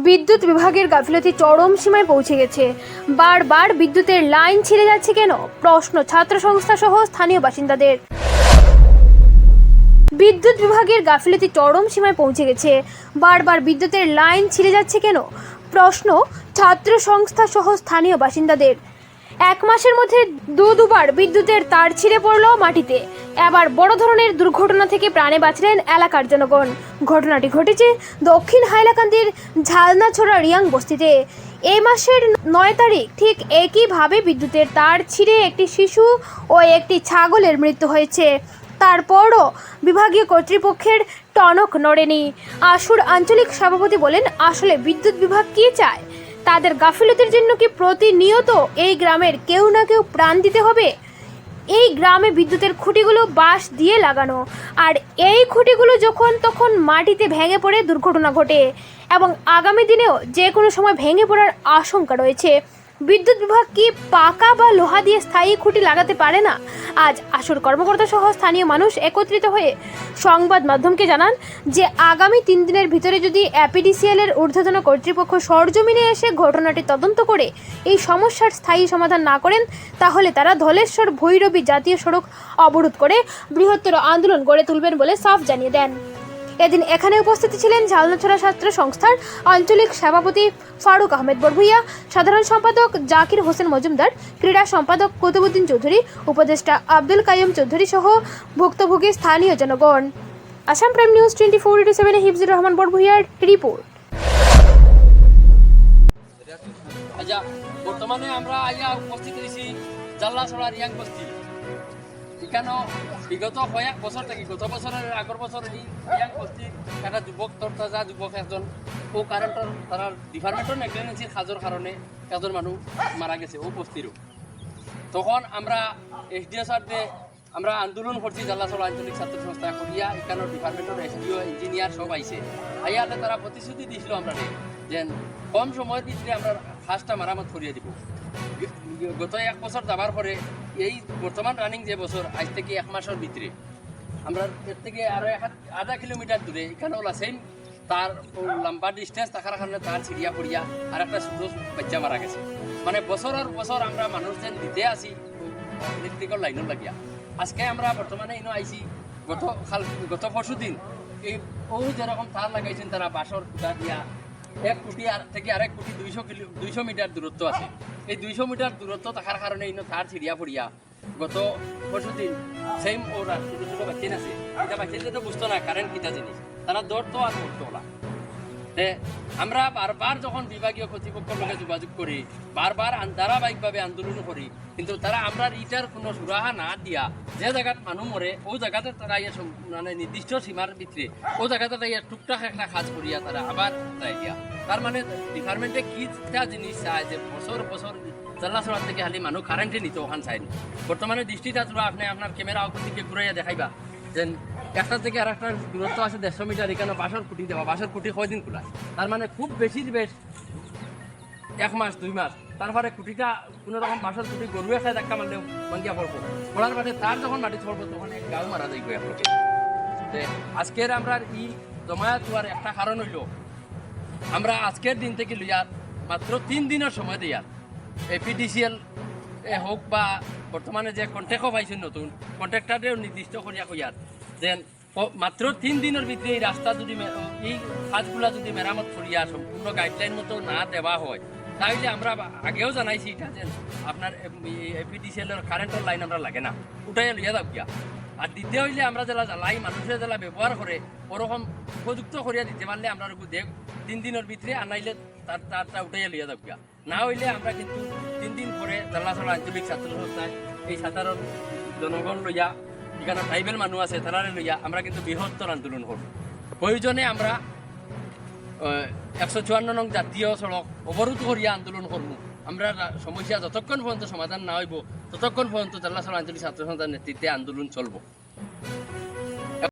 বিদ্যুৎ বিভাগের গাফিলতি চরম সীমায় পৌঁছে গেছে। বারবার বিদ্যুতের লাইন ছিঁড়ে যাচ্ছে কেন, প্রশ্ন ছাত্র সংস্থা সহ স্থানীয় বাসিন্দাদের। বিদ্যুৎ বিভাগের গাফিলতি চরম সীমায় পৌঁছে গেছে। বারবার বিদ্যুতের লাইন ছিঁড়ে যাচ্ছে কেন, প্রশ্ন ছাত্র সংস্থা সহ স্থানীয় বাসিন্দাদের। এক মাসের মধ্যে দুবার বিদ্যুতের তার ছিঁড়ে পড়ল মাটিতে। এবার বড় ধরনের দুর্ঘটনা থেকে প্রাণে বাঁচলেন এলাকার জনগণ। ঘটনাটি ঘটেছে দক্ষিণ হাইলাকান্দির ঝালনাছড়া রিয়াং বস্তিতে। এই মাসের 9 তারিখ ঠিক একইভাবে বিদ্যুতের তার ছিঁড়ে একটি শিশু ও একটি ছাগলের মৃত্যু হয়েছে। তারপরও বিভাগীয় কর্তৃপক্ষের টনক নড়েনি। আশুর আঞ্চলিক সভাপতি বলেন, আসলে বিদ্যুৎ বিভাগ কি চায়? তাদের গাফিলতির জন্য কি প্রতিনিয়ত এই গ্রামের কেউ না কেউ প্রাণ দিতে হবে? এই গ্রামে বিদ্যুতের খুঁটিগুলো বাঁশ দিয়ে লাগানো, আর এই খুঁটিগুলো যখন তখন মাটিতে ভেঙে পড়ে দুর্ঘটনা ঘটে এবং আগামী দিনেও যে কোনো সময় ভেঙে পড়ার আশঙ্কা রয়েছে। বিদ্যুৎ বিভাগ কি পাকা বা লোহা দিয়ে স্থায়ী খুঁটি লাগাতে পারে না? আজ আশুর কর্মকর্তা সহ স্থানীয় মানুষ একত্রিত হয়ে সংবাদ মাধ্যমকে জানান যে আগামী 3 দিনের ভিতরে যদি এপিডিসিএল এর ঊর্ধ্বতন কর্তৃপক্ষ সরজমিনে এসে ঘটনাটি তদন্ত করে এই সমস্যার স্থায়ী সমাধান না করেন, তাহলে তারা ধলেশ্বর ভৈরবী জাতীয় সড়ক অবরোধ করে বৃহত্তর আন্দোলন গড়ে তুলবেন বলে সাফ জানিয়ে দেন। এদিন এখানে উপস্থিত ছিলেন ঝালনাছড়া ছাত্র সংস্থার আঞ্চলিক সভাপতি ফারুক আহমেদ বড়ভুইয়া, সাধারণ সম্পাদক জাকির হোসেন মজুমদার, ক্রীড়া সম্পাদক কুতুবুদ্দিন চৌধুরী, উপদেষ্টা আব্দুল কাইয়ুম চৌধুরী সহ ভুক্তভোগী স্থানীয় জনগণ। আসাম প্রাইম নিউজ 24/7 এ হিফজুর রহমান বড়ভুইয়ার রিপোর্ট। বর্তমানে আমরা উপস্থিত হয়েছি ঝালনাছড়া রিয়াং বস্তি। এখানে বিগত কয়েক বছর থেকে, গত বছরের আগের বছর এই রিয়াং বস্তির একটা যুবক, তরতাজা যুবক একজন ও কারেন্টের তারা ডিপার্টমেন্টের নেগলিজেন্সির কাজের কারণে একজন মানুষ মারা গেছে ও বস্তিরও। তখন আমরা এসডিও স্যারকে আমরা আন্দোলন করছি, ঝালনাছড়া আঞ্চলিক ছাত্র সংস্থা করিয়া এখানে ডিপার্টমেন্টের এসডিও ইঞ্জিনিয়ার সব আইসে আইয়ালে তারা প্রতিশ্রুতি দিয়েছিল আমরা যে কম সময়ের ভিতরে আমরা কাজটা মেরামত করিয়ে দিব। গত 1 বছর যাবার পরে এই বর্তমান রানিং যে বছর, আজ থেকে 1 মাসের ভিতরে আমরা এর থেকে আরো 1.5 কিলোমিটার দূরে এখানে ওলা সেম তার লম্বা ডিস্টেন্স থাকার কারণে তার ছিড়িয়া পড়িয়া আর একটা ছোট বাচ্চা মারা গেছে। মানে বছরের বছর আমরা মানুষজন দিতে আসি ইলেকট্রিক্যাল লাইনের লাগিয়া। আজকে আমরা বর্তমানে ইনো আইছি গত পরশু দিন এই ও যেরকম তার লাগাইছেন তারা বাঁশর খুঁটা দিয়া 1 কোটি থেকে আরেক কোটি 200 মিটার দূরত্ব আছে। এই 200 মিটার দূরত্ব থাকার কারণে ইনো তার ছিড়িয়া পড়িয়া গত পরশু দিন সেম ওরা ছোটো ছোটো বাচ্চা আছে, এটা বাচ্চাদের তো বুঝতো না কারেন্ট কিতা জিনিস, তারা দৌড়তো আর করতো ওলা। আমরা বারবার যখন বিভাগীয় কর্তৃপক্ষের লগে যোগাযোগ করি, বারবার ধারাবাহিকভাবে আন্দোলন করি, কিন্তু তারা আমরা ইটার কোনো সুরাহা না দিয়া যে জায়গাত মানুষ মরে ও জায়গাতে তারা মানে নির্দিষ্ট সীমার ভিতরে ও জায়গাতে তাই টুকটাক একটা কাজ করিয়া তারা আবার তাই দিয়া। তার মানে ডিপার্টমেন্টে কিটা জিনিস চায় যে বছর বছর ঝালনাছড়া থেকে খালি মানুষ কারেন্টে নিত ওখান চাইনি। বর্তমানে দৃষ্টিটা তোরা আপনি আপনার ক্যামেরা অপর দিকে ঘুরাইয়া দেখাইবা যে একটা থেকে আর একটা দূরত্ব আছে 150 মিটার, এখানে বাঁশের খুঁটি দেওয়া, বাঁশের খুঁটি কয়দিন খোলা, তার মানে খুব বেশি বেশ 1 মাস 2 মাস। তারপরে খুঁটিটা কোনো রকম বাঁশের খুঁটি গরুয়ে খায় ধাক্কা মারলেও ভাঙ্গিয়া পড়বো, পড়ার বাদে তার যখন মাটি ছড়বো তখন এক গাও মারা যাইব একলোকে। আজকের আমরা ই জমায়েত হওয়ার একটা কারণ হইল আমরা আজকের দিন থেকে লইয়ার মাত্র 3 দিনের সময় দিয়ার এপিডিসিএল হোক বা বর্তমানে যে কন্ট্রাক্টও পাইছেন নতুন কন্ট্রাক্টারেও নির্দিষ্ট করিয়া কইয়ার যে মাত্র 3 দিনের ভিতরে এই রাস্তা যদি এই কাজগুলা যদি মেরামত করিয়া সম্পূর্ণ গাইডলাইন মতো না দেওয়া হয়, তাহলে আমরা আগেও জানাইছি এটা যে আপনার এপিডিসিএলের কারেন্টের লাইন আমরা লাগে না, উঠাই লইয়া যাও গিয়া। আর দিতে হইলে আমরা যারা জ্বালাই মানুষের যারা ব্যবহার করে ওরকম উপযুক্ত করিয়া দিতে পারলে আমরা 3 দিনের ভিতরে আনাইলে তারটা উঠাইয়া লইয়া যাও গিয়া। না হইলে আমরা কিন্তু 3 দিন পরে ঝালনাছড়া আঞ্চলিক ছাত্র সংস্থায় এই সাধারণ জনগণ লইয়া, এখানে ট্রাইবেল মানুষ আছে তারা লইয়া আমরা কিন্তু বৃহত্তর আন্দোলন করব। প্রয়োজনে আমরা 154 নং জাতীয় সড়ক অবরোধ করিয়া আন্দোলন করব। আমরা সমস্যা যতক্ষণ পর্যন্ত সমাধান না হইব ততক্ষণ পর্যন্ত ঝালনাছড়া আঞ্চলিক ছাত্র সংস্থার নেতৃত্বে আন্দোলন চলব।